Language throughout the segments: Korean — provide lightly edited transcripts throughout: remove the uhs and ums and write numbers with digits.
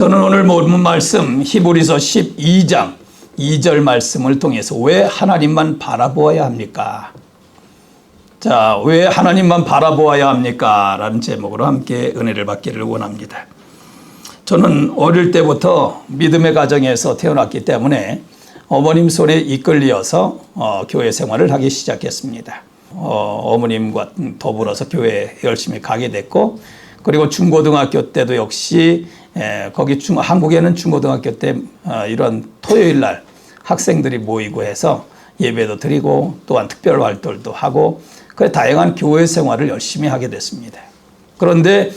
저는 오늘 본문 말씀 히브리서 12장 2절 말씀을 통해서 왜 하나님만 바라보아야 합니까? 자, 왜 하나님만 바라보아야 합니까? 라는 제목으로 함께 은혜를 받기를 원합니다. 저는 어릴 때부터 믿음의 가정에서 태어났기 때문에 어머님 손에 이끌려서 교회 생활을 하기 시작했습니다. 어머님과 더불어서 교회에 열심히 가게 됐고, 그리고 중고등학교 때도 역시 한국에는 중고등학교 때 이런 토요일 날 학생들이 모이고 해서 예배도 드리고 또한 특별 활동도 하고 그래 다양한 교회 생활을 열심히 하게 됐습니다. 그런데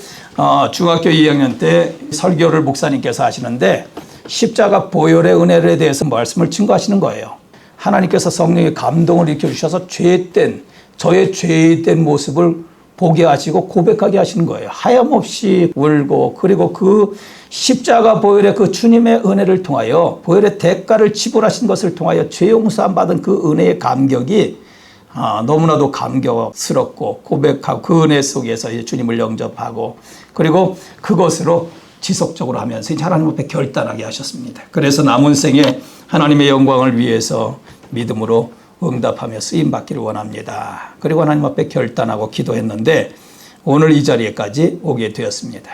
중학교 2학년 때 설교를 목사님께서 하시는데 십자가 보혈의 은혜에 대해서 말씀을 증거하시는 거예요. 하나님께서 성령의 감동을 일으켜주셔서 저의 죄된 모습을 보게 하시고 고백하게 하시는 거예요. 하염없이 울고, 그리고 그 십자가 보혈의 그 주님의 은혜를 통하여 보혈의 대가를 지불하신 것을 통하여 죄 용서함 받은 그 은혜의 감격이 너무나도 감격스럽고 고백하고 그 은혜 속에서 주님을 영접하고 그리고 그것으로 지속적으로 하면서 하나님 앞에 결단하게 하셨습니다. 그래서 남은 생에 하나님의 영광을 위해서 믿음으로 응답하며 쓰임받기를 원합니다. 그리고 하나님 앞에 결단하고 기도했는데 오늘 이 자리에까지 오게 되었습니다.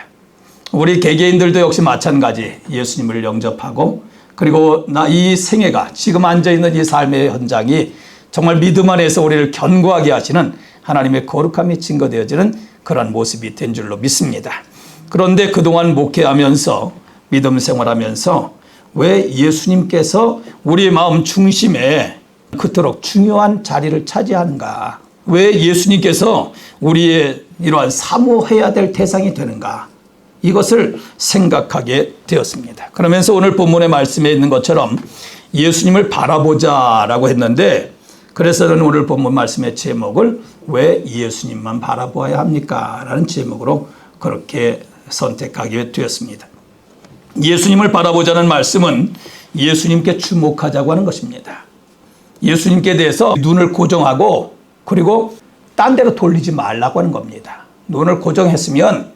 우리 개개인들도 역시 마찬가지 예수님을 영접하고 그리고 이 생애가 지금 앉아있는 이 삶의 현장이 정말 믿음 안에서 우리를 견고하게 하시는 하나님의 거룩함이 증거되어지는 그런 모습이 된 줄로 믿습니다. 그런데 그동안 목회하면서 믿음 생활하면서 왜 예수님께서 우리의 마음 중심에 그토록 중요한 자리를 차지하는가? 왜 예수님께서 우리의 이러한 사모해야 될 대상이 되는가? 이것을 생각하게 되었습니다. 그러면서 오늘 본문의 말씀에 있는 것처럼 예수님을 바라보자라고 했는데 그래서 저는 오늘 본문 말씀의 제목을 왜 예수님만 바라보아야 합니까? 라는 제목으로 그렇게 선택하게 되었습니다. 예수님을 바라보자는 말씀은 예수님께 주목하자고 하는 것입니다. 예수님께 대해서 눈을 고정하고 그리고 딴 데로 돌리지 말라고 하는 겁니다. 눈을 고정했으면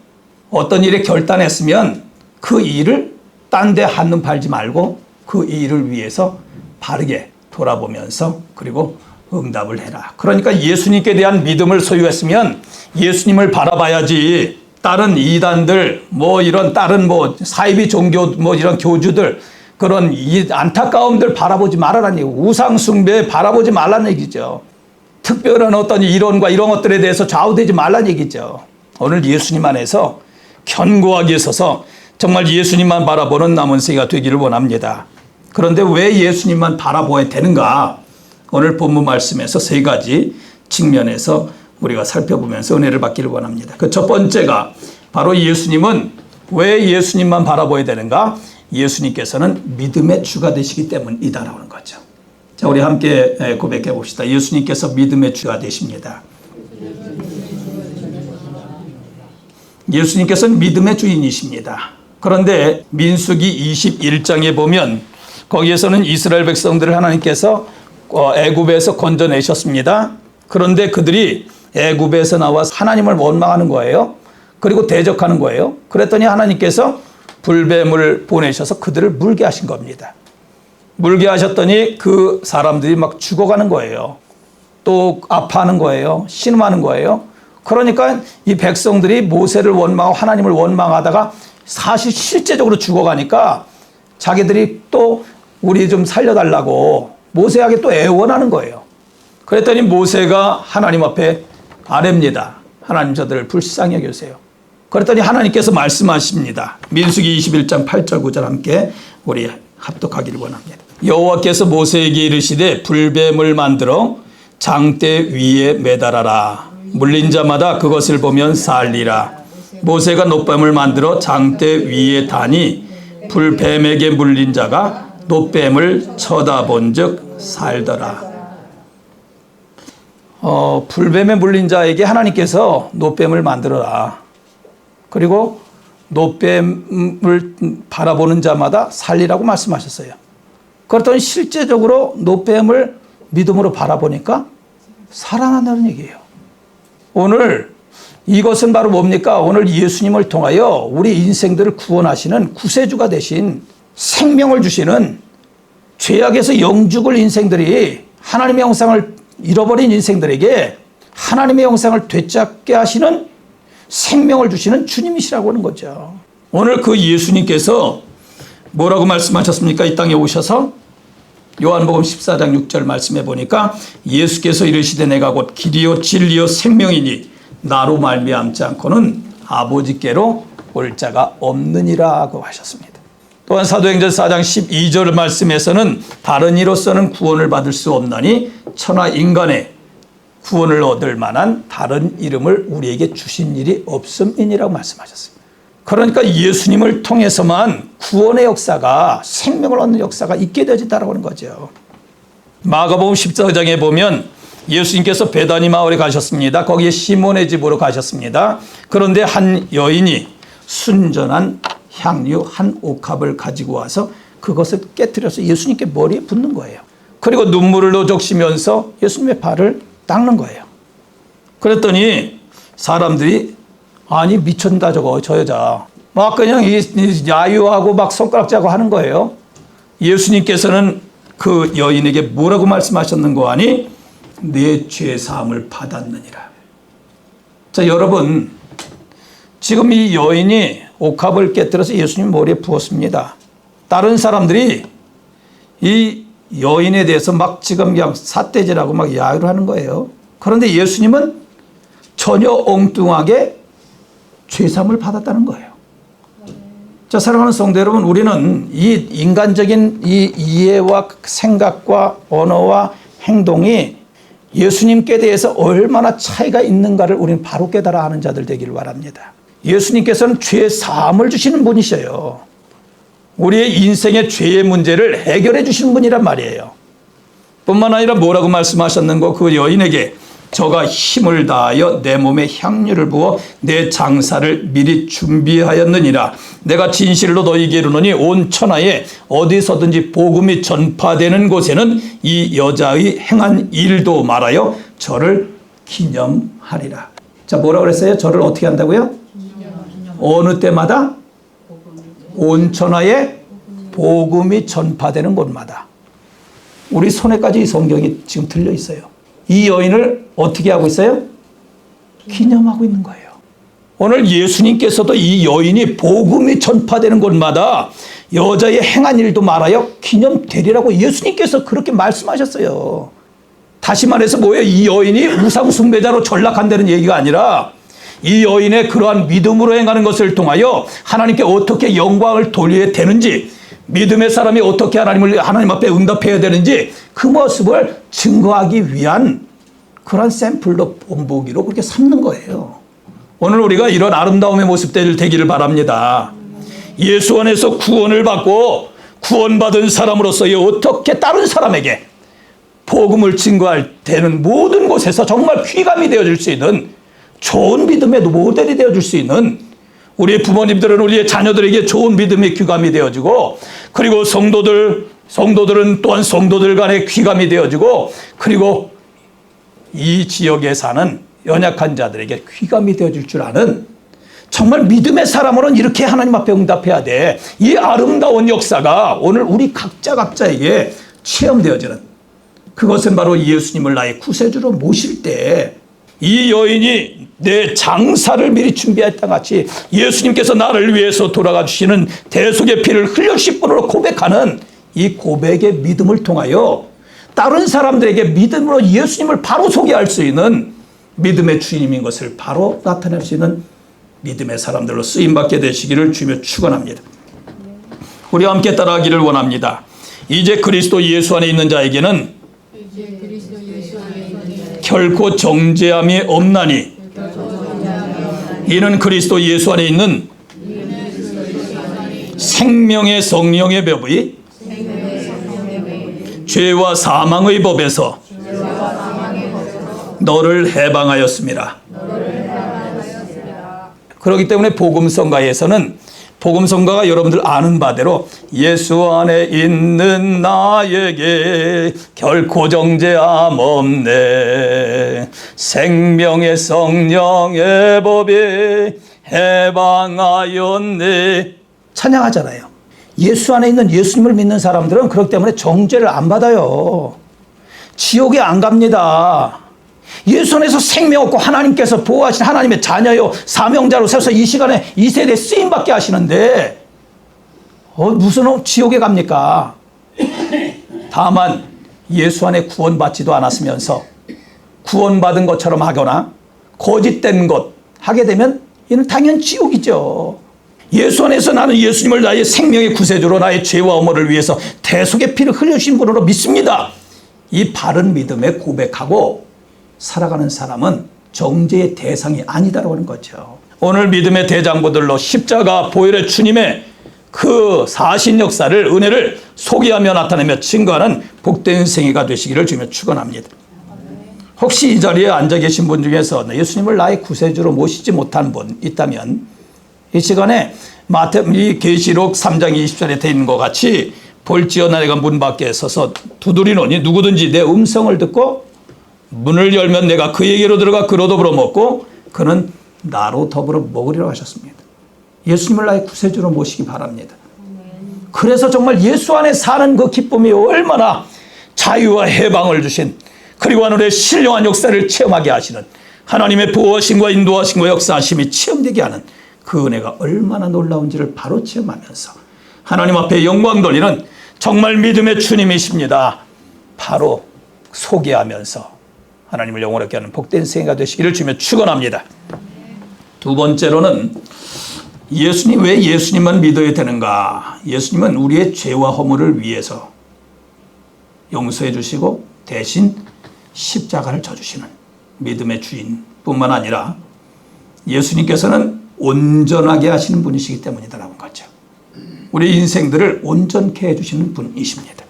어떤 일에 결단했으면 그 일을 딴 데 한눈 팔지 말고 그 일을 위해서 바르게 돌아보면서 그리고 응답을 해라. 그러니까 예수님께 대한 믿음을 소유했으면 예수님을 바라봐야지 다른 이단들 이런 다른 사이비 종교 이런 교주들 그런 이 안타까움들 바라보지 말라는 얘기고 우상숭배 바라보지 말라는 얘기죠. 특별한 어떤 이론과 이런 것들에 대해서 좌우되지 말라는 얘기죠. 오늘 예수님 안에서 견고하게 서서 정말 예수님만 바라보는 남은 생애가 되기를 원합니다. 그런데 왜 예수님만 바라보아야 되는가? 오늘 본문 말씀에서 세 가지 측면에서 우리가 살펴보면서 은혜를 받기를 원합니다. 그 첫 번째가 바로 예수님은 왜 예수님만 바라보아야 되는가? 예수님께서는 믿음의 주가 되시기 때문이다라는 거죠. 자, 우리 함께 고백해 봅시다. 예수님께서 믿음의 주가 되십니다. 예수님께서는 믿음의 주인이십니다. 그런데 민수기 21장에 보면 거기에서는 이스라엘 백성들을 하나님께서 애굽에서 건져내셨습니다. 그런데 그들이 애굽에서 나와 하나님을 원망하는 거예요. 그리고 대적하는 거예요. 그랬더니 하나님께서 불뱀을 보내셔서 그들을 물게 하신 겁니다. 물게 하셨더니 그 사람들이 막 죽어가는 거예요. 또 아파하는 거예요. 신음하는 거예요. 그러니까 이 백성들이 모세를 원망하고 하나님을 원망하다가 사실 실제적으로 죽어가니까 자기들이 또 우리 좀 살려달라고 모세에게 또 애원하는 거예요. 그랬더니 모세가 하나님 앞에 아뢰입니다. 하나님 저들을 불쌍히 여겨주세요. 그랬더니 하나님께서 말씀하십니다. 민수기 21장 8절 9절 함께 우리 합독하기를 원합니다. 여호와께서 모세에게 이르시되 불뱀을 만들어 장대 위에 매달아라. 물린 자마다 그것을 보면 살리라. 모세가 놋뱀을 만들어 장대 위에 다니 불뱀에게 물린 자가 놋뱀을 쳐다본 즉 살더라. 불뱀에 물린 자에게 하나님께서 놋뱀을 만들어라. 그리고 놋뱀을 바라보는 자마다 살리라고 말씀하셨어요. 그렇더니 실제적으로 놋뱀을 믿음으로 바라보니까 살아난다는 얘기예요. 오늘 이것은 바로 뭡니까? 오늘 예수님을 통하여 우리 인생들을 구원하시는 구세주가 되신 생명을 주시는 죄악에서 영죽을 인생들이 하나님의 형상을 잃어버린 인생들에게 하나님의 형상을 되찾게 하시는 생명을 주시는 주님이시라고 하는 거죠. 오늘 그 예수님께서 뭐라고 말씀하셨습니까? 이 땅에 오셔서 요한복음 14장 6절 말씀해 보니까 예수께서 이르시되 내가 곧 길이요 진리요 생명이니 나로 말미암지 않고는 아버지께로 올 자가 없느니라고 하셨습니다. 또한 사도행전 4장 12절 말씀에서는 다른 이로서는 구원을 받을 수 없나니 천하 인간의 구원을 얻을 만한 다른 이름을 우리에게 주신 일이 없음이니라고 말씀하셨습니다. 그러니까 예수님을 통해서만 구원의 역사가 생명을 얻는 역사가 있게 되어진다고 하는 거죠. 마가복음 14장에 보면 예수님께서 베다니 마을에 가셨습니다. 거기에 시몬의 집으로 가셨습니다. 그런데 한 여인이 순전한 향유 한 옥합을 가지고 와서 그것을 깨뜨려서 예수님께 머리에 붓는 거예요. 그리고 눈물을 적시면서 예수님의 발을 닦는 거예요. 그랬더니 사람들이 아니 미쳤다 저 여자 막 그냥 야유하고 막 손가락질하고 하는 거예요. 예수님께서는 그 여인에게 뭐라고 말씀하셨는고 하니 내 죄 사함을 받았느니라. 자, 여러분 지금 이 여인이 옥합을 깨뜨려서 예수님 머리에 부었습니다. 다른 사람들이 이 여인에 대해서 막 지금 그냥 삿대질하고 막 야유를 하는 거예요. 그런데 예수님은 전혀 엉뚱하게 죄사함을 받았다는 거예요. 자, 사랑하는 성도 여러분, 우리는 이 인간적인 이 이해와 생각과 언어와 행동이 예수님께 대해서 얼마나 차이가 있는가를 우리는 바로 깨달아 아는 자들 되기를 바랍니다. 예수님께서는 죄 사함을 주시는 분이셔요. 우리의 인생의 죄의 문제를 해결해 주시는 분이란 말이에요. 뿐만 아니라 뭐라고 말씀하셨는고 그 여인에게 저가 힘을 다하여 내 몸에 향유를 부어 내 장사를 미리 준비하였느니라. 내가 진실로 너희에게 이르노니 온 천하에 어디서든지 복음이 전파되는 곳에는 이 여자의 행한 일도 말하여 저를 기념하리라. 자, 뭐라고 그랬어요? 저를 어떻게 한다고요? 어느 때마다? 온 천하에 복음이 전파되는 곳마다. 우리 손에까지 이 성경이 지금 들려 있어요. 이 여인을 어떻게 하고 있어요? 기념하고 있는 거예요. 오늘 예수님께서도 이 여인이 복음이 전파되는 곳마다 여자의 행한 일도 말하여 기념되리라고 예수님께서 그렇게 말씀하셨어요. 다시 말해서 뭐예요? 이 여인이 우상 숭배자로 전락한다는 얘기가 아니라 이 여인의 그러한 믿음으로 행하는 것을 통하여 하나님께 어떻게 영광을 돌려야 되는지, 믿음의 사람이 어떻게 하나님 앞에 응답해야 되는지 그 모습을 증거하기 위한 그런 샘플로 본보기로 그렇게 삼는 거예요. 오늘 우리가 이런 아름다움의 모습들 되기를 바랍니다. 예수 안에서 구원을 받고 구원받은 사람으로서 어떻게 다른 사람에게 복음을 증거할 되는 모든 곳에서 정말 귀감이 되어줄 수 있는 좋은 믿음의 모델이 되어줄 수 있는 우리의 부모님들은 우리의 자녀들에게 좋은 믿음의 귀감이 되어지고, 그리고 성도들은 또한 성도들 간의 귀감이 되어지고, 그리고 이 지역에 사는 연약한 자들에게 귀감이 되어줄 줄 아는 정말 믿음의 사람으로는 이렇게 하나님 앞에 응답해야 돼. 이 아름다운 역사가 오늘 우리 각자에게 체험되어지는, 그것은 바로 예수님을 나의 구세주로 모실 때 이 여인이 내 장사를 미리 준비했다 같이 예수님께서 나를 위해서 돌아가 주시는 대속의 피를 흘려주실 분으로 고백하는 이 고백의 믿음을 통하여 다른 사람들에게 믿음으로 예수님을 바로 소개할 수 있는 믿음의 주인인 것을 바로 나타낼 수 있는 믿음의 사람들로 쓰임받게 되시기를 주며 축원합니다. 우리와 함께 따라가기를 원합니다. 이제 그리스도 예수 안에 있는 자에게는 결코 정죄함이 없나니 이는 그리스도 예수 안에 있는 생명의 성령의 법이 죄와 사망의 법에서 너를 해방하였습니다. 그렇기 때문에 복음성가에서는 복음성가가 여러분들 아는 바대로 예수 안에 있는 나에게 결코 정죄함 없네. 생명의 성령의 법에 해방하였네. 찬양하잖아요. 예수 안에 있는 예수님을 믿는 사람들은 그렇기 때문에 정죄를 안 받아요. 지옥에 안 갑니다. 예수 안에서 생명 없고 하나님께서 보호하신 하나님의 자녀요 사명자로 서서 이 시간에 이 세대에 쓰임받게 하시는데 무슨 지옥에 갑니까? 다만 예수 안에 구원받지도 않았으면서 구원받은 것처럼 하거나 거짓된 것 하게 되면 이는 당연 지옥이죠. 예수 안에서 나는 예수님을 나의 생명의 구세주로 나의 죄와 엄호를 위해서 대속의 피를 흘려주신 분으로 믿습니다. 이 바른 믿음에 고백하고 살아가는 사람은 정죄의 대상이 아니다라고 하는 거죠. 오늘 믿음의 대장부들로 십자가 보혈의 주님의 그 사신 역사를 은혜를 소개하며 나타내며 증거하는 복된 생애가 되시기를 주며 축원합니다. 혹시 이 자리에 앉아 계신 분 중에서 예수님을 나의 구세주로 모시지 못한 분 있다면 이 시간에 이 계시록 3장 20절에 되어 있는 것 같이 볼지어다 내가 문 밖에 서서 두드리노니 누구든지 내 음성을 듣고 문을 열면 내가 그에게로 들어가 그로 더불어 먹고 그는 나로 더불어 먹으리라고 하셨습니다. 예수님을 나의 구세주로 모시기 바랍니다. 그래서 정말 예수 안에 사는 그 기쁨이 얼마나 자유와 해방을 주신 그리고 하늘의 신령한 역사를 체험하게 하시는 하나님의 보호하심과 인도하심과 역사하심이 체험되게 하는 그 은혜가 얼마나 놀라운지를 바로 체험하면서 하나님 앞에 영광 돌리는 정말 믿음의 주님이십니다. 바로 소개하면서 하나님을 영원하게 하는 복된 생애가 되시기를 주며 축원합니다. 두 번째로는 왜 예수님만 믿어야 되는가? 예수님은 우리의 죄와 허물을 위해서 용서해 주시고 대신 십자가를 져주시는 믿음의 주인뿐만 아니라 예수님께서는 온전하게 하시는 분이시기 때문이다라는 거죠. 우리 인생들을 온전케 해주시는 분이십니다.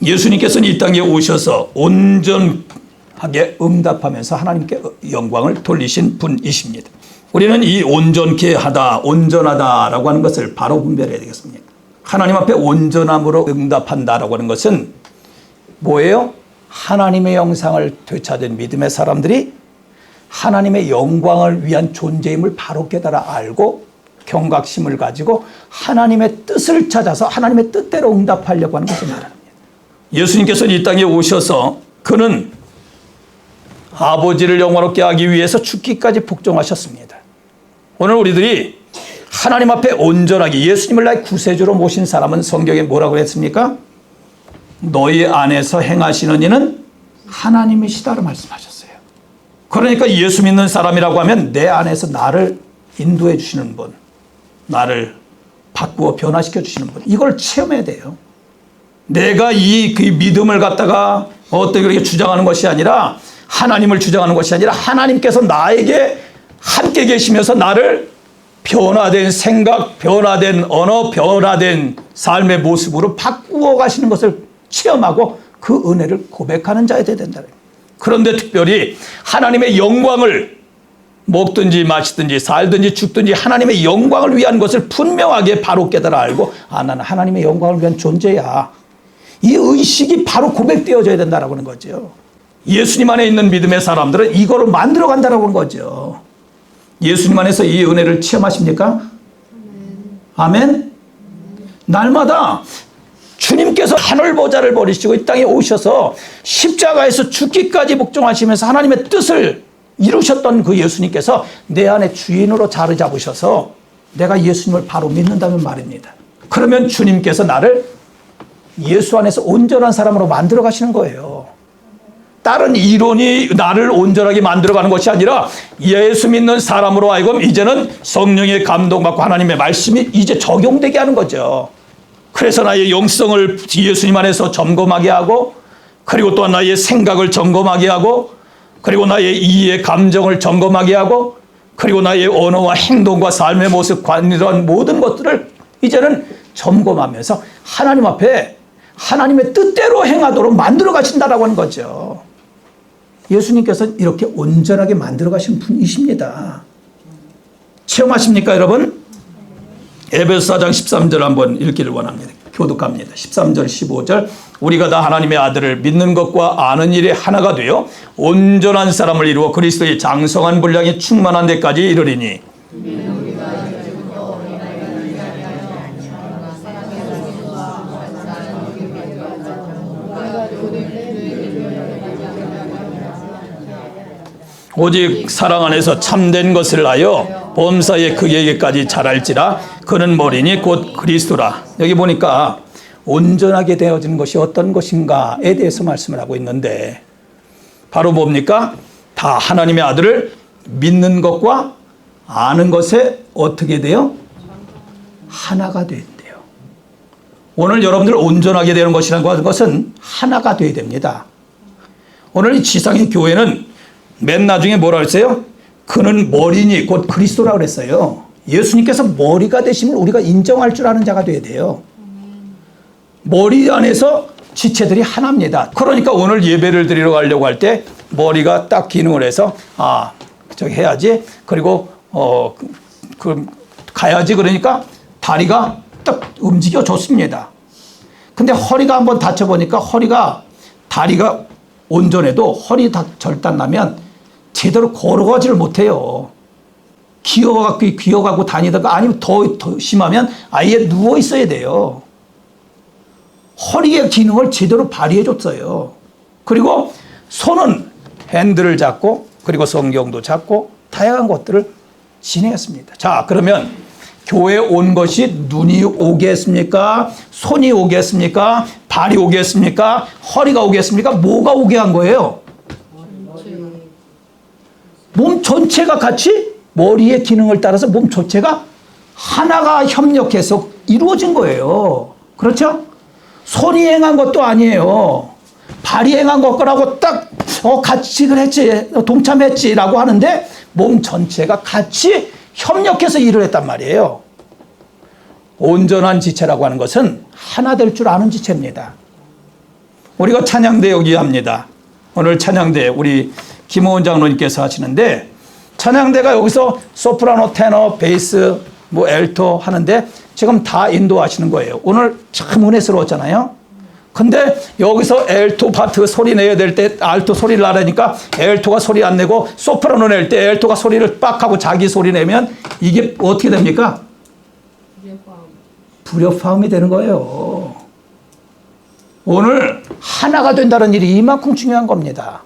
예수님께서는 이 땅에 오셔서 온전하게 응답하면서 하나님께 영광을 돌리신 분이십니다. 우리는 이 온전케 하다, 온전하다라고 하는 것을 바로 분별해야 되겠습니다. 하나님 앞에 온전함으로 응답한다라고 하는 것은 뭐예요? 하나님의 영상을 되찾은 믿음의 사람들이 하나님의 영광을 위한 존재임을 바로 깨달아 알고 경각심을 가지고 하나님의 뜻을 찾아서 하나님의 뜻대로 응답하려고 하는 것을 말합니다. 예수님께서는 이 땅에 오셔서 그는 아버지를 영화롭게 하기 위해서 죽기까지 복종하셨습니다. 오늘 우리들이 하나님 앞에 온전하게 예수님을 나의 구세주로 모신 사람은 성경에 뭐라고 했습니까? 너희 안에서 행하시는 이는 하나님이시다로 말씀하셨어요. 그러니까 예수 믿는 사람이라고 하면 내 안에서 나를 인도해 주시는 분, 나를 바꾸어 변화시켜 주시는 분, 이걸 체험해야 돼요. 내가 그 믿음을 갖다가 어떻게 그렇게 주장하는 것이 아니라 하나님을 주장하는 것이 아니라 하나님께서 나에게 함께 계시면서 나를 변화된 생각, 변화된 언어, 변화된 삶의 모습으로 바꾸어 가시는 것을 체험하고 그 은혜를 고백하는 자가 되어야 된다. 그런데 특별히 하나님의 영광을 먹든지 마시든지 살든지 죽든지 하나님의 영광을 위한 것을 분명하게 바로 깨달아 알고 나는 하나님의 영광을 위한 존재야. 이 의식이 바로 고백되어져야 된다라고 하는 거죠. 예수님 안에 있는 믿음의 사람들은 이거로 만들어 간다라고 하는 거죠. 예수님 안에서 이 은혜를 체험하십니까? 아멘. 날마다 주님께서 하늘보좌를 버리시고 이 땅에 오셔서 십자가에서 죽기까지 복종하시면서 하나님의 뜻을 이루셨던 그 예수님께서 내 안에 주인으로 자리 잡으셔서 내가 예수님을 바로 믿는다면 말입니다. 그러면 주님께서 나를 예수 안에서 온전한 사람으로 만들어 가시는 거예요. 다른 이론이 나를 온전하게 만들어가는 것이 아니라 예수 믿는 사람으로 하여금 이제는 성령의 감동받고 하나님의 말씀이 이제 적용되게 하는 거죠. 그래서 나의 영성을 예수님 안에서 점검하게 하고 그리고 또한 나의 생각을 점검하게 하고 그리고 나의 이해 감정을 점검하게 하고 그리고 나의 언어와 행동과 삶의 모습 이런 모든 것들을 이제는 점검하면서 하나님 앞에 하나님의 뜻대로 행하도록 만들어 가신다라고 하는 거죠. 예수님께서는 이렇게 온전하게 만들어 가신 분이십니다. 체험하십니까, 여러분? 에베소 4장 13절 한번 읽기를 원합니다. 교독합니다. 13절 15절 우리가 다 하나님의 아들을 믿는 것과 아는 일에 하나가 되어 온전한 사람을 이루어 그리스도의 장성한 분량이 충만한 데까지 이르리니 오직 사랑 안에서 참된 것을 하여 범사에 그에게까지 자랄지라. 그는 머리니 곧 그리스도라. 여기 보니까 온전하게 되어지는 것이 어떤 것인가에 대해서 말씀을 하고 있는데 바로 뭡니까? 다 하나님의 아들을 믿는 것과 아는 것에 어떻게 돼요? 하나가 된대요. 오늘 여러분들 온전하게 되는 것이라는 것은 하나가 돼야 됩니다. 오늘 이 지상의 교회는 맨 나중에 뭐라 그랬어요? 그는 머리니 곧 그리스도라고 그랬어요. 예수님께서 머리가 되심을 우리가 인정할 줄 아는 자가 돼야 돼요. 머리 안에서 지체들이 하나입니다. 그러니까 오늘 예배를 드리러 가려고 할 때 머리가 딱 기능을 해서 저기 해야지. 그리고 가야지. 그러니까 다리가 딱 움직여 줬습니다. 근데 허리가 한번 다쳐보니까 다리가 온전해도 허리 절단 나면 제대로 걸어가지를 못해요. 기어가고 다니다가 아니면 더 심하면 아예 누워 있어야 돼요. 허리의 기능을 제대로 발휘해 줬어요. 그리고 손은 핸들을 잡고 그리고 성경도 잡고 다양한 것들을 진행했습니다. 자, 그러면 교회에 온 것이 눈이 오겠습니까? 손이 오겠습니까? 발이 오겠습니까? 허리가 오겠습니까? 뭐가 오게 한 거예요? 몸 전체가 같이 머리의 기능을 따라서 몸 전체가 하나가 협력해서 이루어진 거예요. 그렇죠? 손이 행한 것도 아니에요. 발이 행한 것과라고 딱 같이 그랬지, 동참했지라고 하는데 몸 전체가 같이 협력해서 일을 했단 말이에요. 온전한 지체라고 하는 것은 하나 될 줄 아는 지체입니다. 우리가 찬양대 여기 합니다. 오늘 찬양대 우리 김호은 장로님께서 하시는데 찬양대가 여기서 소프라노, 테너, 베이스, 엘토 하는데 지금 다 인도하시는 거예요. 오늘 참 은혜스러웠잖아요. 근데 여기서 엘토 파트 소리 내야 될 때 알토 소리를 나라니까 엘토가 소리 안 내고 소프라노 낼 때 엘토가 소리를 빡 하고 자기 소리 내면 이게 어떻게 됩니까? 불협화음이 되는 거예요. 오늘 하나가 된다는 일이 이만큼 중요한 겁니다.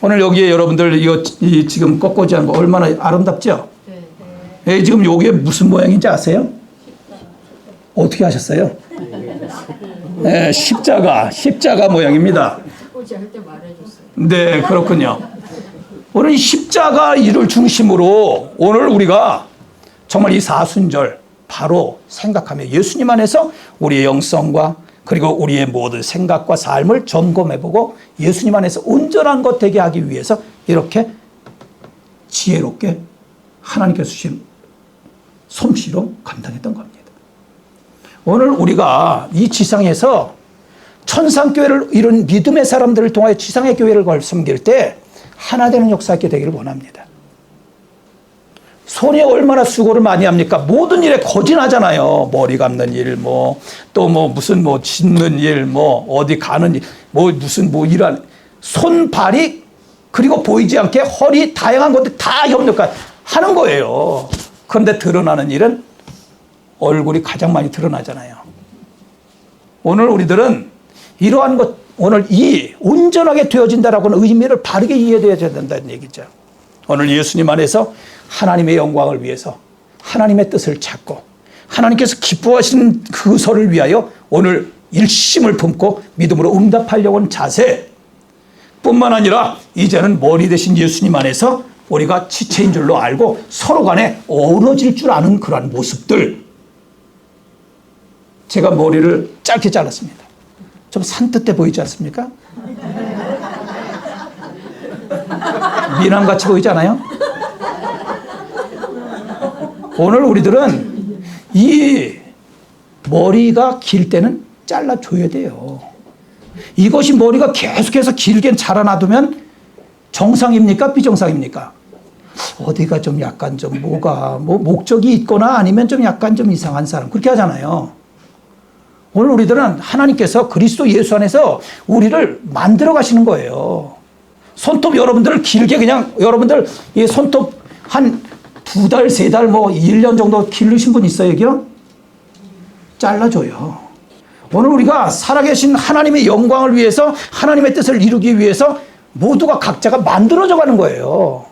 오늘 여기에 여러분들 이거 지금 꺾어지한 거 얼마나 아름답죠? 네. 지금 이게 무슨 모양인지 아세요? 어떻게 하셨어요? 네, 십자가 모양입니다. 네, 그렇군요. 오늘 이 십자가 일을 중심으로 오늘 우리가 정말 이 사순절 바로 생각하며 예수님 안에서 우리의 영성과 그리고 우리의 모든 생각과 삶을 점검해보고 예수님 안에서 온전한 것 되게 하기 위해서 이렇게 지혜롭게 하나님께서 주신 솜씨로 감당했던 겁니다. 오늘 우리가 이 지상에서 천상교회를 이룬 믿음의 사람들을 통하여 지상의 교회를 섬길 때 하나 되는 역사 있게 되기를 원합니다. 손이 얼마나 수고를 많이 합니까? 모든 일에 거진하잖아요. 머리 감는 일, 또 무슨 짓는 일, 어디 가는 일, 무슨 일한 손, 발이 그리고 보이지 않게 허리 다양한 것들 다 협력하는 거예요. 그런데 드러나는 일은 얼굴이 가장 많이 드러나잖아요. 오늘 우리들은 이러한 것, 오늘 이 온전하게 되어진다라고 하는 의미를 바르게 이해되어야 된다는 얘기죠. 오늘 예수님 안에서 하나님의 영광을 위해서 하나님의 뜻을 찾고 하나님께서 기뻐하시는 그 설을 위하여 오늘 일심을 품고 믿음으로 응답하려고 하는 자세 뿐만 아니라 이제는 머리 대신 예수님 안에서 우리가 지체인 줄로 알고 서로 간에 어우러질 줄 아는 그러한 모습들. 제가 머리를 짧게 잘랐습니다. 좀 산뜻해 보이지 않습니까? 미남같이 보이지 않아요? 오늘 우리들은 이 머리가 길 때는 잘라줘야 돼요. 이것이 머리가 계속해서 길게 자라놔두면 정상입니까? 비정상입니까? 어디가 좀 약간 좀 뭐가 뭐 목적이 있거나 아니면 좀 약간 좀 이상한 사람 그렇게 하잖아요. 오늘 우리들은 하나님께서 그리스도 예수 안에서 우리를 만들어 가시는 거예요. 손톱 여러분들을 길게 그냥 여러분들 이 손톱 한 2달, 3달 뭐 1년 정도 기르신 분 있어요, 여기요? 잘라줘요. 오늘 우리가 살아계신 하나님의 영광을 위해서 하나님의 뜻을 이루기 위해서 모두가 각자가 만들어져 가는 거예요.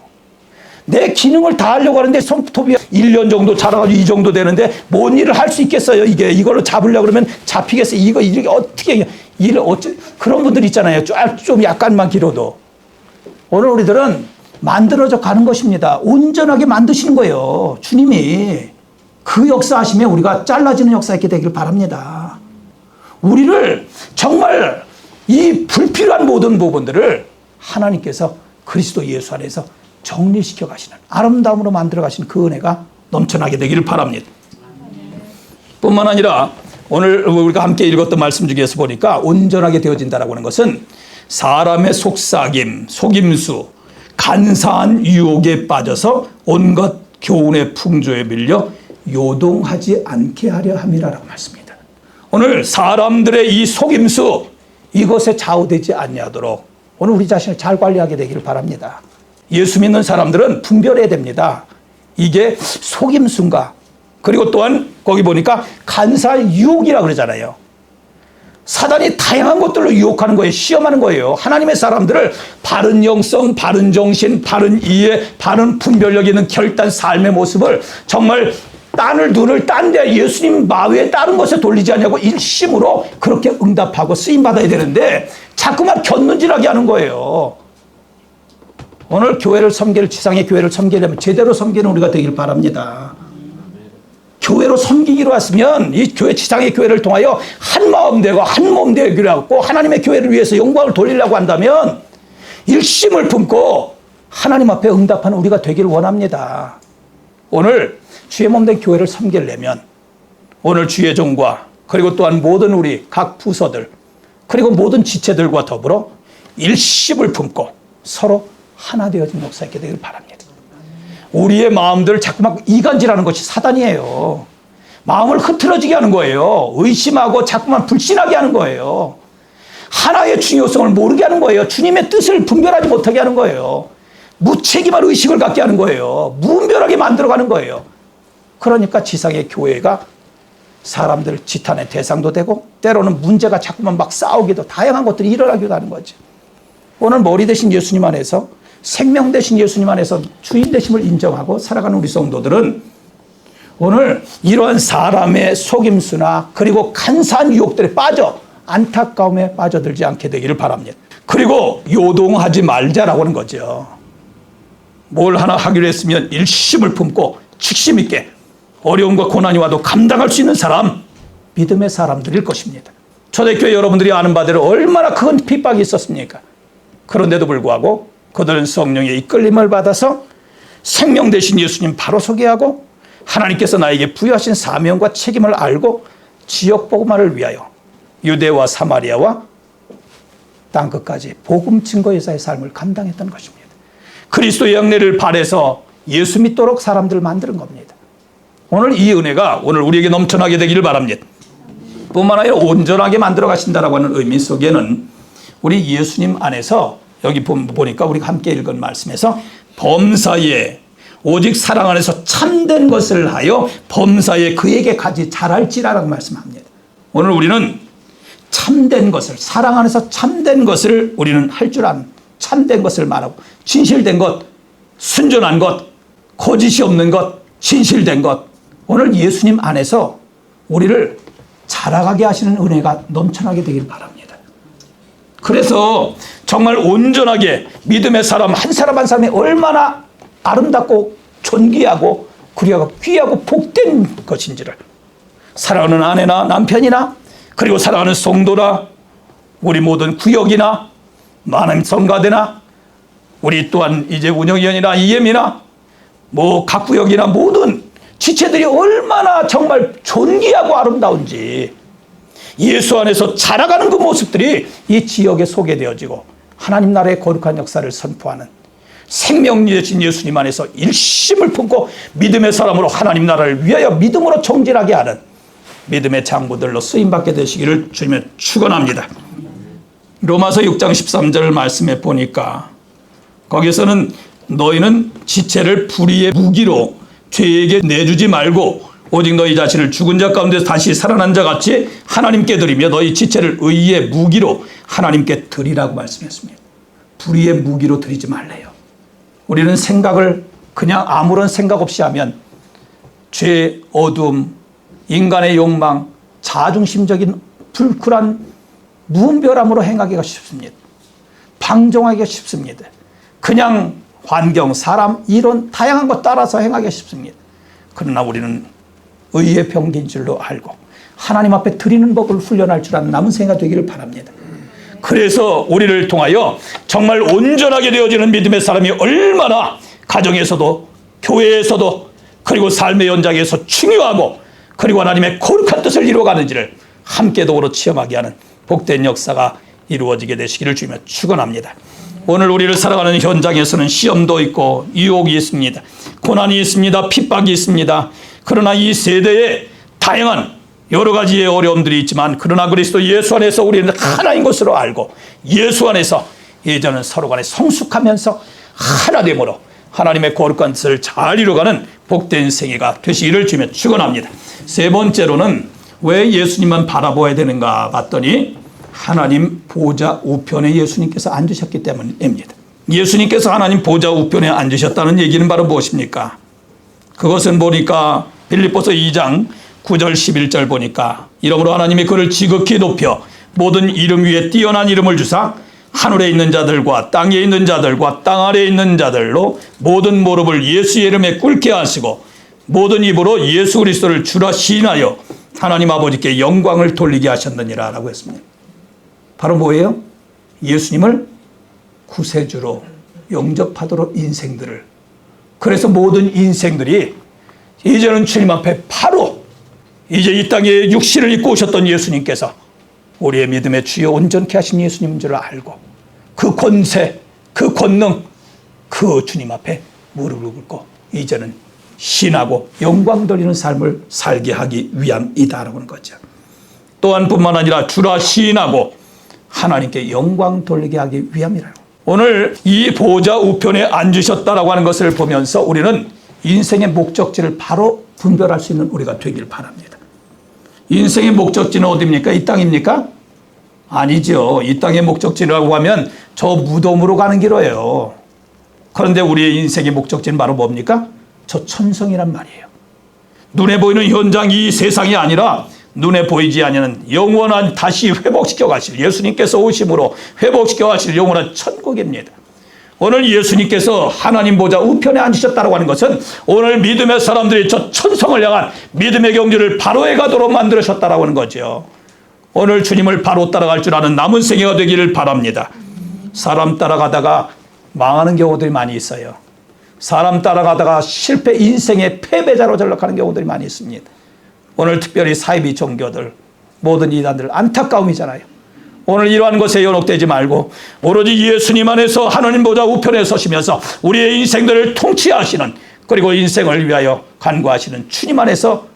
내 기능을 다 하려고 하는데 손톱이 1년 정도 자라가지고 이 정도 되는데 뭔 일을 할 수 있겠어요, 이게. 이걸로 잡으려고 그러면 잡히겠어요. 이거 이렇게 어떻게 일을 그런 분들 있잖아요. 좀 약간만 길어도. 오늘 우리들은 만들어져 가는 것입니다. 온전하게 만드시는 거예요. 주님이 그 역사 하시면 우리가 잘라지는 역사 있게 되기를 바랍니다. 우리를 정말 이 불필요한 모든 부분들을 하나님께서 그리스도 예수 안에서 정리시켜 가시는 아름다움으로 만들어 가시는 그 은혜가 넘쳐나게 되기를 바랍니다. 뿐만 아니라 오늘 우리가 함께 읽었던 말씀 중에서 보니까 온전하게 되어진다라고 하는 것은 사람의 속삭임, 속임수, 간사한 유혹에 빠져서 온갖 교훈의 풍조에 밀려 요동하지 않게 하려 함이라고 말씀입니다. 오늘 사람들의 이 속임수 이것에 좌우되지 아니하도록 오늘 우리 자신을 잘 관리하게 되기를 바랍니다. 예수 믿는 사람들은 분별해야 됩니다. 이게 속임수인가 그리고 또한 거기 보니까 간사한 유혹이라고 그러잖아요. 사단이 다양한 것들로 유혹하는 거예요. 시험하는 거예요. 하나님의 사람들을 바른 영성, 바른 정신, 바른 이해, 바른 분별력 있는 결단 삶의 모습을 정말 눈을 딴 데 예수님 마음에 다른 것에 돌리지 않냐고 일심으로 그렇게 응답하고 쓰임받아야 되는데 자꾸만 곁눈질하게 하는 거예요. 오늘 교회를 섬길 지상의 교회를 섬기려면 제대로 섬기는 우리가 되길 바랍니다. 교회로 섬기기로 왔으면 이 교회 지상의 교회를 통하여 한 마음 되고 한 몸 되기로 하고 하나님의 교회를 위해서 영광을 돌리려고 한다면 일심을 품고 하나님 앞에 응답하는 우리가 되기를 원합니다. 오늘 주의 몸된 교회를 섬기려면 오늘 주의 종과 그리고 또한 모든 우리 각 부서들 그리고 모든 지체들과 더불어 일심을 품고 서로 하나 되어진 역사 있게 되길 바랍니다. 우리의 마음들을 자꾸만 이간질하는 것이 사단이에요. 마음을 흐트러지게 하는 거예요. 의심하고 자꾸만 불신하게 하는 거예요. 하나의 중요성을 모르게 하는 거예요. 주님의 뜻을 분별하지 못하게 하는 거예요. 무책임한 의식을 갖게 하는 거예요. 무분별하게 만들어가는 거예요. 그러니까 지상의 교회가 사람들 지탄의 대상도 되고 때로는 문제가 자꾸만 막 싸우기도 다양한 것들이 일어나기도 하는 거죠. 오늘 머리 대신 예수님 안에서 생명 되신 예수님 안에서 주인 되심을 인정하고 살아가는 우리 성도들은 오늘 이러한 사람의 속임수나 그리고 간사한 유혹들에 빠져 안타까움에 빠져들지 않게 되기를 바랍니다. 그리고 요동하지 말자라고 하는 거죠. 뭘 하나 하기로 했으면 일심을 품고 직심 있게 어려움과 고난이 와도 감당할 수 있는 사람, 믿음의 사람들일 것입니다. 초대교회 여러분들이 아는 바대로 얼마나 큰 핍박이 있었습니까? 그런데도 불구하고 그들은 성령의 이끌림을 받아서 생명 되신 예수님 바로 소개하고 하나님께서 나에게 부여하신 사명과 책임을 알고 지역 복음화를 위하여 유대와 사마리아와 땅끝까지 복음 증거의사의 삶을 감당했던 것입니다. 그리스도의 영내를 발해서 예수 믿도록 사람들을 만드는 겁니다. 오늘 이 은혜가 오늘 우리에게 넘쳐나게 되기를 바랍니다. 뿐만 아니라 온전하게 만들어 가신다라고 하는 의미 속에는 우리 예수님 안에서 여기 보니까 우리가 함께 읽은 말씀에서 범사에 오직 사랑 안에서 참된 것을 하여 범사에 그에게 가지 잘할지라라고 말씀합니다. 오늘 우리는 참된 것을 사랑 안에서 참된 것을 우리는 할 줄 아는 참된 것을 말하고 진실된 것, 순전한 것, 거짓이 없는 것, 진실된 것 오늘 예수님 안에서 우리를 자라가게 하시는 은혜가 넘쳐나게 되길 바랍니다. 그래서 정말 온전하게 믿음의 사람 한 사람 한 사람이 얼마나 아름답고 존귀하고 그리고 귀하고 복된 것인지를 사랑하는 아내나 남편이나 그리고 사랑하는 성도나 우리 모든 구역이나 많은 성가대나 우리 또한 이제 운영위원이나 EM이나 뭐 각 구역이나 모든 지체들이 얼마나 정말 존귀하고 아름다운지 예수 안에서 자라가는 그 모습들이 이 지역에 소개되어지고 하나님 나라의 거룩한 역사를 선포하는 생명 되신 예수님 안에서 일심을 품고 믿음의 사람으로 하나님 나라를 위하여 믿음으로 정진하게 하는 믿음의 장부들로 쓰임받게 되시기를 주님의 축원합니다. 로마서 6장 13절 말씀에 보니까 거기서는 너희는 지체를 불의의 무기로 죄에게 내주지 말고 오직 너희 자신을 죽은 자 가운데서 다시 살아난 자 같이 하나님께 드리며 너희 지체를 의의 무기로 하나님께 드리라고 말씀했습니다. 불의의 무기로 드리지 말래요. 우리는 생각을 그냥 아무런 생각 없이 하면 죄, 어둠, 인간의 욕망, 자중심적인 불쿨한 무분별함으로 행하기가 쉽습니다. 방종하기가 쉽습니다. 그냥 환경, 사람, 이론 다양한 것 따라서 행하기가 쉽습니다. 그러나 우리는 의의 병기인 줄로 알고 하나님 앞에 드리는 법을 훈련할 줄 아는 남은 생애가 되기를 바랍니다. 그래서 우리를 통하여 정말 온전하게 되어지는 믿음의 사람이 얼마나 가정에서도 교회에서도 그리고 삶의 연장에서 중요하고 그리고 하나님의 거룩한 뜻을 이루어가는지를 함께 도구로 체험하게 하는 복된 역사가 이루어지게 되시기를 주며 축원합니다. 오늘 우리를 살아가는 현장에서는 시험도 있고 유혹이 있습니다. 고난이 있습니다. 핍박이 있습니다. 그러나 이 세대에 다양한 여러 가지의 어려움들이 있지만 그러나 그리스도 예수 안에서 우리는 하나인 것으로 알고 예수 안에서 이제는 서로 간에 성숙하면서 하나됨으로 하나님의 거룩한 뜻을 잘 이루어가는 복된 생애가 되시기를 주며 축원합니다. 세 번째로는 왜 예수님만 바라보아야 되는가 봤더니 하나님 보좌 우편에 예수님께서 앉으셨기 때문입니다. 예수님께서 하나님 보좌 우편에 앉으셨다는 얘기는 바로 무엇입니까? 그것은 보니까 빌립보서 2장 9절 11절 보니까 이러므로 하나님이 그를 지극히 높여 모든 이름 위에 뛰어난 이름을 주사 하늘에 있는 자들과 땅에 있는 자들과 땅 아래에 있는 자들로 모든 무릎을 예수의 이름에 꿇게 하시고 모든 입으로 예수 그리스도를 주라 시인하여 하나님 아버지께 영광을 돌리게 하셨느니라 라고 했습니다. 바로 뭐예요? 예수님을 구세주로 영접하도록 인생들을, 그래서 모든 인생들이 이제는 주님 앞에 바로 이제 이 땅에 육신을 입고 오셨던 예수님께서 우리의 믿음의 주여 온전케 하신 예수님인 줄 알고 그 권세, 그 권능, 그 주님 앞에 무릎을 꿇고 이제는 신하고 영광 돌리는 삶을 살게 하기 위함이다라고 하는 거죠. 또한 뿐만 아니라 주라 시인하고 하나님께 영광 돌리게 하기 위함이라고. 오늘 이 보좌 우편에 앉으셨다라고 하는 것을 보면서 우리는 인생의 목적지를 바로 분별할 수 있는 우리가 되길 바랍니다. 인생의 목적지는 어디입니까? 이 땅입니까? 아니죠. 이 땅의 목적지라고 하면 저 무덤으로 가는 길이에요. 그런데 우리의 인생의 목적지는 바로 뭡니까? 저 천성이란 말이에요. 눈에 보이는 현장 이 세상이 아니라 눈에 보이지 않는 영원한 다시 회복시켜 가실 예수님께서 오심으로 회복시켜 가실 영원한 천국입니다. 오늘 예수님께서 하나님 보좌 우편에 앉으셨다고 하는 것은 오늘 믿음의 사람들이 저 천성을 향한 믿음의 경주를 바로에 가도록 만들으셨다고 하는 거죠. 오늘 주님을 바로 따라갈 줄 아는 남은 생애가 되기를 바랍니다. 사람 따라가다가 망하는 경우들이 많이 있어요. 사람 따라가다가 실패 인생의 패배자로 전락하는 경우들이 많이 있습니다. 오늘 특별히 사이비 종교들, 모든 이단들 안타까움이잖아요. 오늘 이러한 것에 연혹되지 말고 오로지 예수님 안에서 하나님 보좌 우편에 서시면서 우리의 인생들을 통치하시는, 그리고 인생을 위하여 간구하시는 주님 안에서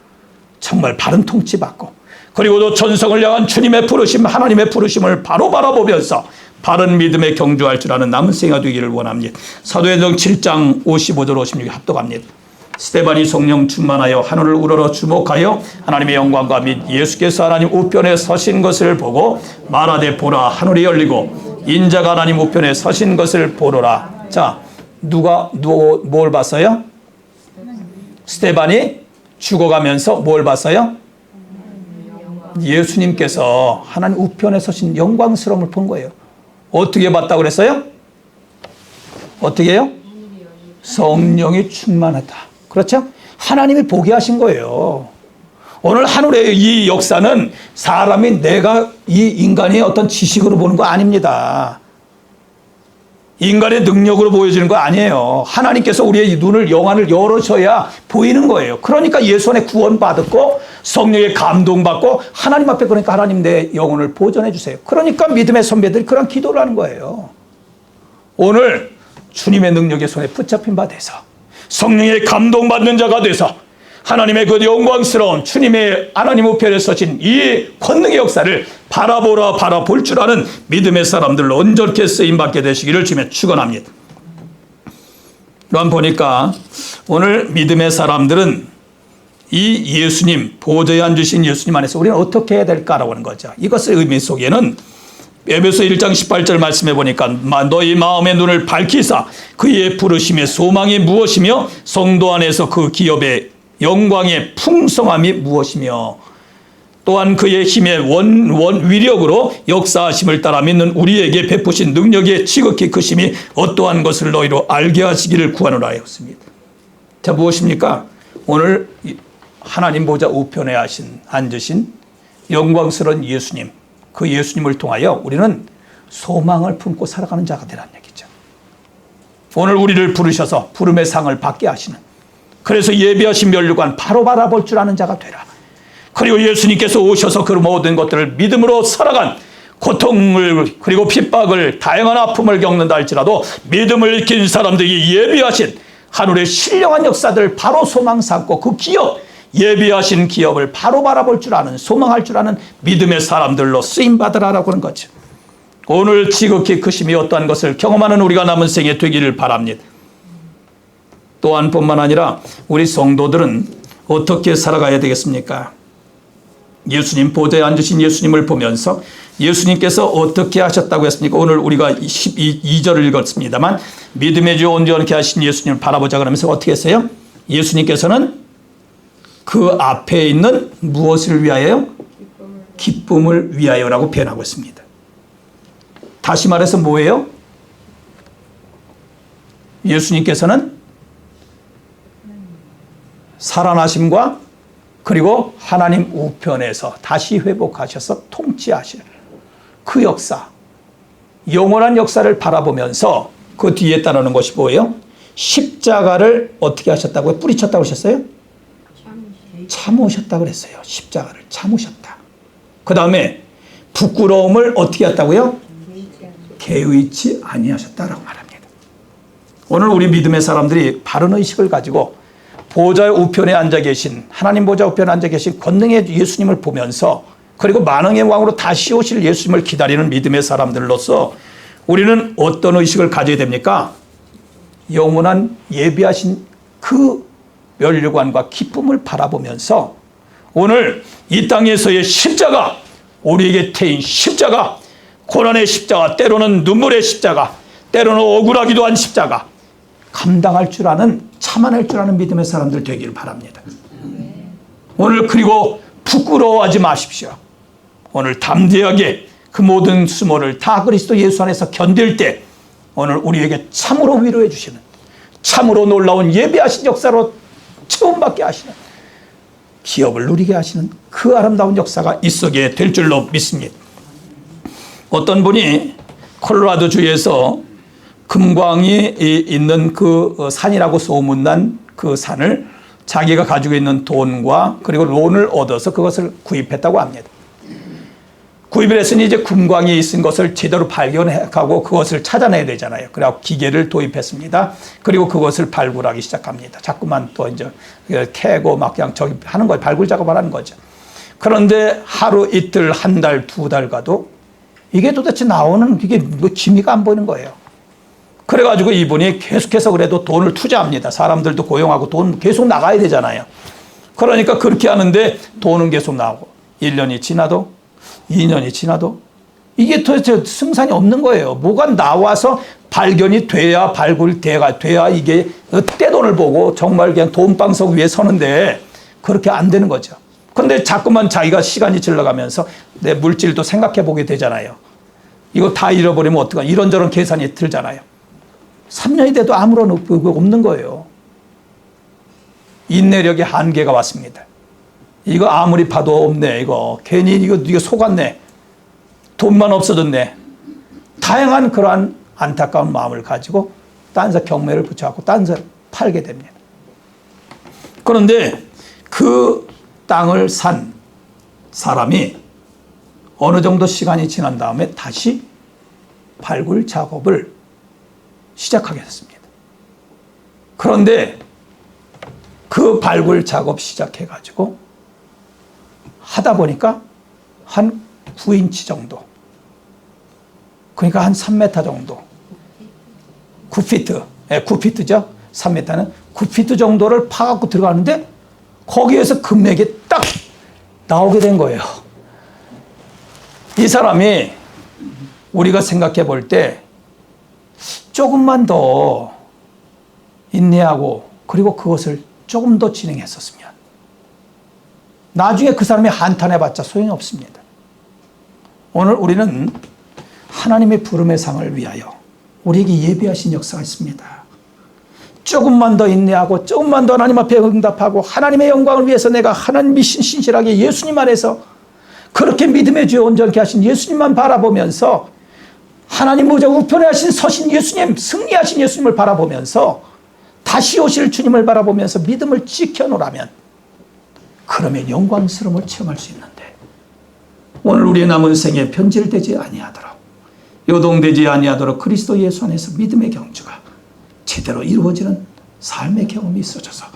정말 바른 통치받고, 그리고 또 천성을 향한 주님의 부르심, 하나님의 부르심을 바로 바라보면서 바른 믿음에 경주할 줄 아는 남은 생애가 되기를 원합니다. 사도행전 7장 55절 56절 합독합니다. 스데반이 성령 충만하여 하늘을 우러러 주목하여 하나님의 영광과 및 예수께서 하나님 우편에 서신 것을 보고 말하되 보라 하늘이 열리고 인자가 하나님 우편에 서신 것을 보노라. 자, 누가 뭘 봤어요? 스데반이 죽어가면서 뭘 봤어요? 예수님께서 하나님 우편에 서신 영광스러움을 본 거예요. 어떻게 봤다고 그랬어요? 어떻게 해요? 성령이 충만하다. 그렇죠? 하나님이 보게 하신 거예요. 오늘 하늘의 이 역사는 사람이 내가 이 인간의 어떤 지식으로 보는 거 아닙니다. 인간의 능력으로 보여지는 거 아니에요. 하나님께서 우리의 눈을, 영안을 열어줘야 보이는 거예요. 그러니까 예수 안에 구원받았고 성령의 감동받고 하나님 앞에, 그러니까 하나님 내 영혼을 보존해 주세요. 그러니까 믿음의 선배들이 그런 기도를 하는 거예요. 오늘 주님의 능력의 손에 붙잡힌 바 돼서 성령의 감동받는 자가 돼서 하나님의 그 영광스러운 주님의 하나님 우편에 서신 이 권능의 역사를 바라볼 줄 아는 믿음의 사람들로 온전케 쓰임받게 되시기를 주며 축원합니다. 그럼 보니까 오늘 믿음의 사람들은 이 예수님, 보좌에 앉으신 예수님 안에서 우리는 어떻게 해야 될까라고 하는 거죠. 이것의 의미 속에는 에베소 1장 18절 말씀해 보니까 너희 마음의 눈을 밝히사 그의 부르심의 소망이 무엇이며 성도 안에서 그 기업의 영광의 풍성함이 무엇이며 또한 그의 힘의 위력으로 역사하심을 따라 믿는 우리에게 베푸신 능력의 지극히 크심이 어떠한 것을 너희로 알게 하시기를 구하노라 하였습니다. 자, 무엇입니까? 오늘 하나님 보좌 우편에 앉으신 영광스러운 예수님, 그 예수님을 통하여 우리는 소망을 품고 살아가는 자가 되라는 얘기죠. 오늘 우리를 부르셔서 부름의 상을 받게 하시는, 그래서 예비하신 면류관 바로 바라볼 줄 아는 자가 되라. 그리고 예수님께서 오셔서 그 모든 것들을 믿음으로 살아간 고통을 그리고 핍박을 다양한 아픔을 겪는다 할지라도 믿음을 익힌 사람들이 예비하신 하늘의 신령한 역사들 바로 소망 삼고 그 기업, 예비하신 기업을 바로 바라볼 줄 아는, 소망할 줄 아는 믿음의 사람들로 쓰임받으라라고 하는 거죠. 오늘 지극히 크심이 어떠한 것을 경험하는 우리가 남은 생에 되기를 바랍니다. 또한 뿐만 아니라 우리 성도들은 어떻게 살아가야 되겠습니까? 예수님 보좌에 앉으신 예수님을 보면서 예수님께서 어떻게 하셨다고 했습니까? 오늘 우리가 12절을 읽었습니다만 믿음의 주 온전케 하신 예수님을 바라보자 그러면서 어떻게 했어요? 예수님께서는 그 앞에 있는 무엇을 위하여? 기쁨을 위하여라고 표현하고 있습니다. 다시 말해서 뭐예요? 예수님께서는 살아나심과 그리고 하나님 우편에서 다시 회복하셔서 통치하실 그 역사, 영원한 역사를 바라보면서 그 뒤에 따르는 것이 뭐예요? 십자가를 어떻게 하셨다고요? 뿌리쳤다고 하셨어요? 참으셨다고 그랬어요. 십자가를 참으셨다. 그 다음에 부끄러움을 어떻게 했다고요? 개의치 아니하셨다라고 말합니다. 오늘 우리 믿음의 사람들이 바른 의식을 가지고 보좌의 우편에 앉아 계신, 하나님 보좌 우편에 앉아 계신 권능의 예수님을 보면서 그리고 만왕의 왕으로 다시 오실 예수님을 기다리는 믿음의 사람들로서 우리는 어떤 의식을 가져야 됩니까? 영원한 예비하신 그 면류관과 기쁨을 바라보면서 오늘 이 땅에서의 십자가, 우리에게 태인 십자가, 고난의 십자가, 때로는 눈물의 십자가, 때로는 억울하기도 한 십자가, 감당할 줄 아는, 참아낼 줄 아는 믿음의 사람들 되기를 바랍니다. 오늘 그리고 부끄러워하지 마십시오. 오늘 담대하게 그 모든 수모를 다 그리스도 예수 안에서 견딜 때 오늘 우리에게 참으로 위로해 주시는, 참으로 놀라운 예비하신 역사로 체험받게 하시는, 기업을 누리게 하시는 그 아름다운 역사가 있게 될 줄로 믿습니다. 어떤 분이 콜로라도 주에서 금광이 있는 그 산이라고 소문난 그 산을 자기가 가지고 있는 돈과 그리고 론을 얻어서 그것을 구입했다고 합니다. 구입을 했으니 이제 금광이 있은 것을 제대로 발견하고 그것을 찾아내야 되잖아요. 그래서 기계를 도입했습니다. 그리고 그것을 발굴하기 시작합니다. 자꾸만 또 이제 캐고 막 그냥 저기 하는 거예요. 발굴 작업을 하는 거죠. 그런데 하루 이틀 한 달 두 달 가도 이게 도대체 나오는 이게 뭐 기미가 안 보이는 거예요. 그래가지고 이분이 계속해서 그래도 돈을 투자합니다. 사람들도 고용하고 돈 계속 나가야 되잖아요. 그러니까 그렇게 하는데 돈은 계속 나오고 1년이 지나도 2년이 지나도 이게 도대체 승산이 없는 거예요. 뭐가 나와서 발견이 돼야 발굴대가 돼야 이게 떼돈을 보고 정말 그냥 돈방석 위에 서는데 그렇게 안 되는 거죠. 그런데 자꾸만 자기가 시간이 질러가면서 내 물질도 생각해 보게 되잖아요. 이거 다 잃어버리면 어떡하, 이런저런 계산이 들잖아요. 3년이 돼도 아무런 없는 거예요. 인내력의 한계가 왔습니다. 이거 아무리 봐도 없네. 이거 괜히 이거 속았네. 돈만 없어졌네. 다양한 그러한 안타까운 마음을 가지고 딴 데 경매를 붙여갖고 딴 데 팔게 됩니다. 그런데 그 땅을 산 사람이 어느 정도 시간이 지난 다음에 다시 발굴 작업을 시작하게 됐습니다. 그런데 그 발굴 작업 시작해가지고 하다 보니까 한 9인치 정도, 그러니까 한 3m 정도, 9피트, 9피트죠. 3m는 9피트 정도를 파갖고 들어가는데 거기에서 금맥이 딱 나오게 된 거예요. 이 사람이 우리가 생각해 볼 때 조금만 더 인내하고 그리고 그것을 조금 더 진행했었으면 나중에 그 사람이 한탄해봤자 소용이 없습니다. 오늘 우리는 하나님의 부름의 상을 위하여 우리에게 예비하신 역사가 있습니다. 조금만 더 인내하고 조금만 더 하나님 앞에 응답하고 하나님의 영광을 위해서 내가 하나님이 신실하게 예수님 안에서 그렇게 믿음의 주에 온전케 하신 예수님만 바라보면서 하나님 보좌 우편에 하신 서신 예수님, 승리하신 예수님을 바라보면서 다시 오실 주님을 바라보면서 믿음을 지켜놓으라면 그러면 영광스러움을 체험할 수 있는데 오늘 우리의 남은 생에 변질되지 아니하도록 요동되지 아니하도록 그리스도 예수 안에서 믿음의 경주가 제대로 이루어지는 삶의 경험이 있어져서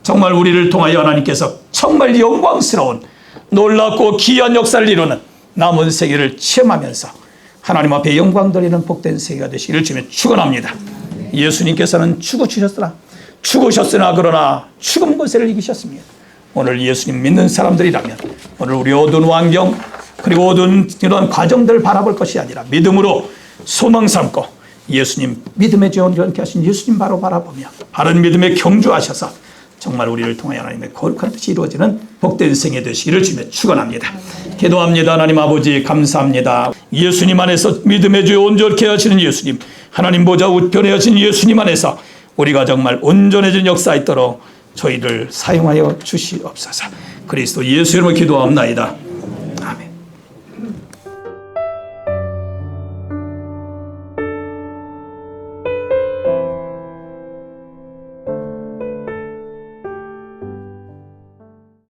정말 우리를 통하여 하나님께서 정말 영광스러운 놀랍고 귀한 역사를 이루는 남은 세계를 체험하면서 하나님 앞에 영광 돌리는 복된 세계가 되시기를 주님 축원합니다. 예수님께서는 죽으셨으나 그러나 죽음 권세를 이기셨습니다. 오늘 예수님 믿는 사람들이라면 오늘 우리 어두운 환경 그리고 어두운 이런 과정들을 바라볼 것이 아니라 믿음으로 소망 삼고 예수님 믿음의 주 온전케 하신 예수님 바로 바라보며 바른 믿음에 경주하셔서 정말 우리를 통하여 하나님의 거룩한 뜻이 이루어지는 복된 생애 되시기를 주님의 축원합니다. 기도합니다. 하나님 아버지 감사합니다. 예수님 안에서 믿음의 주 온전케 하시는 예수님, 하나님 보좌 우편에 하신 예수님 안에서 우리가 정말 온전해진 역사 있도록 저희를 사용하여 주시옵소서. 그리스도 예수 이름으로 기도합나이다.